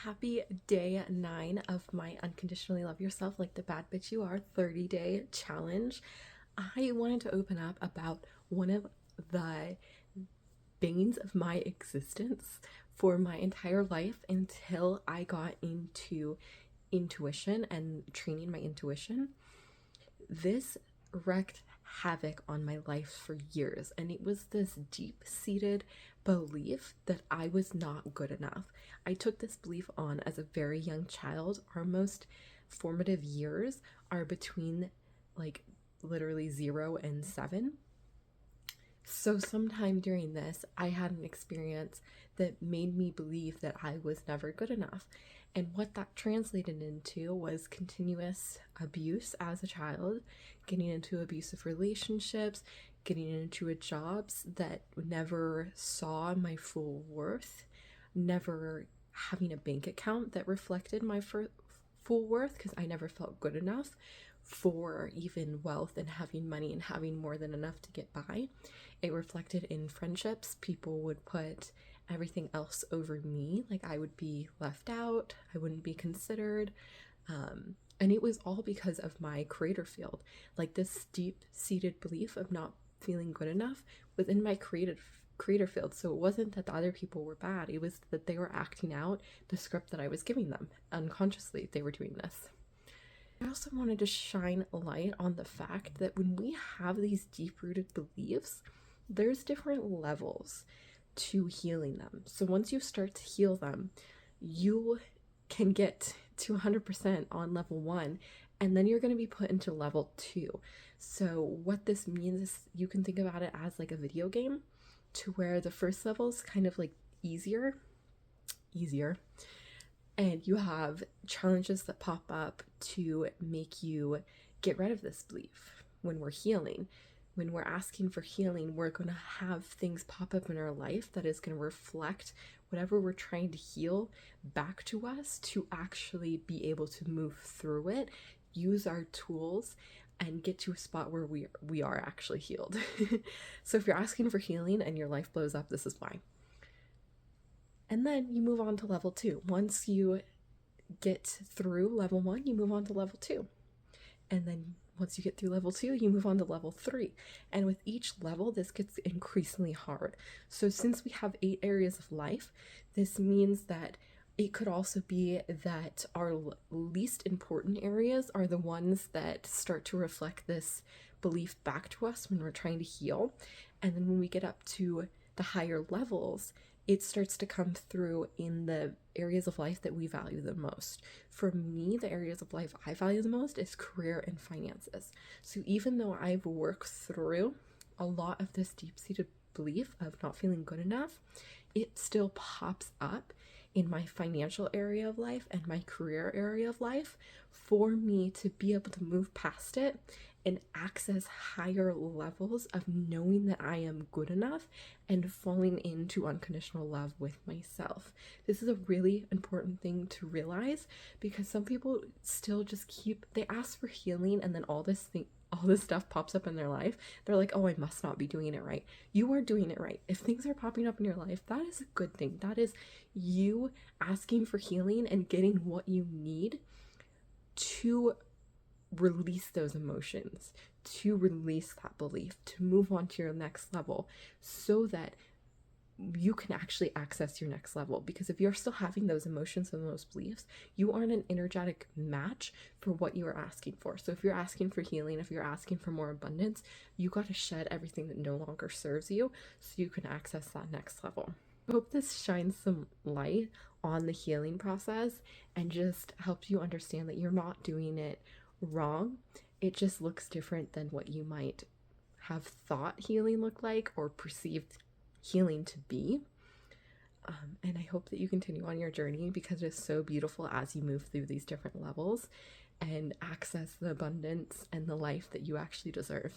Happy day 9 of my Unconditionally Love Yourself Like the Bad Bitch You Are 30-day challenge. I wanted to open up about one of the banes of my existence for my entire life until I got into intuition and training my intuition. This wreaked havoc on my life for years, and it was this deep-seated belief that I was not good enough. I took this belief on as a very young child. Our most formative years are between like literally 0 and 7. So sometime during this, I had an experience that made me believe that I was never good enough. And what that translated into was continuous abuse as a child, getting into abusive relationships, getting into jobs that never saw my full worth, never having a bank account that reflected my full worth because I never felt good enough for even wealth and having money and having more than enough to get by. It reflected in friendships. People would put everything else over me. Like I would be left out. I wouldn't be considered. And it was all because of my creator field. Like this deep-seated belief of not feeling good enough within my creator field. So it wasn't that the other people were bad. It was that they were acting out the script that I was giving them. Unconsciously, they were doing this. I also wanted to shine a light on the fact that when we have these deep-rooted beliefs, there's different levels to healing them. So once you start to heal them, you can get to 100% on level 1, and then you're going to be put into level 2. So what this means is you can think about it as like a video game, to where the first level is kind of like easier, and you have challenges that pop up to make you get rid of this belief. When we're healing, when we're asking for healing, we're going to have things pop up in our life that is going to reflect whatever we're trying to heal back to us, to actually be able to move through it, use our tools, and get to a spot where we are actually healed. So if you're asking for healing and your life blows up, this is why. And then you move on to level 2. Once you get through level 1, you move on to level 2. And then once you get through level 2, you move on to level 3. And with each level, this gets increasingly hard. So since we have 8 areas of life, this means that it could also be that our least important areas are the ones that start to reflect this belief back to us when we're trying to heal. And then when we get up to the higher levels, it starts to come through in the areas of life that we value the most. For me, the areas of life I value the most is career and finances. So even though I've worked through a lot of this deep-seated belief of not feeling good enough, it still pops up in my financial area of life and my career area of life for me to be able to move past it and access higher levels of knowing that I am good enough and falling into unconditional love with myself. This is a really important thing to realize, because some people still just they ask for healing, and then all this stuff pops up in their life. They're like, oh, I must not be doing it right. You are doing it right. If things are popping up in your life, that is a good thing. That is you asking for healing and getting what you need to release those emotions, to release that belief, to move on to your next level, so that you can actually access your next level. Because if you're still having those emotions and those beliefs, you aren't an energetic match for what you are asking for. So if you're asking for healing, if you're asking for more abundance, you got to shed everything that no longer serves you so you can access that next level. I hope this shines some light on the healing process and just helps you understand that you're not doing it wrong. It just looks different than what you might have thought healing looked like or perceived healing to be. And I hope that you continue on your journey, because it is so beautiful as you move through these different levels and access the abundance and the life that you actually deserve.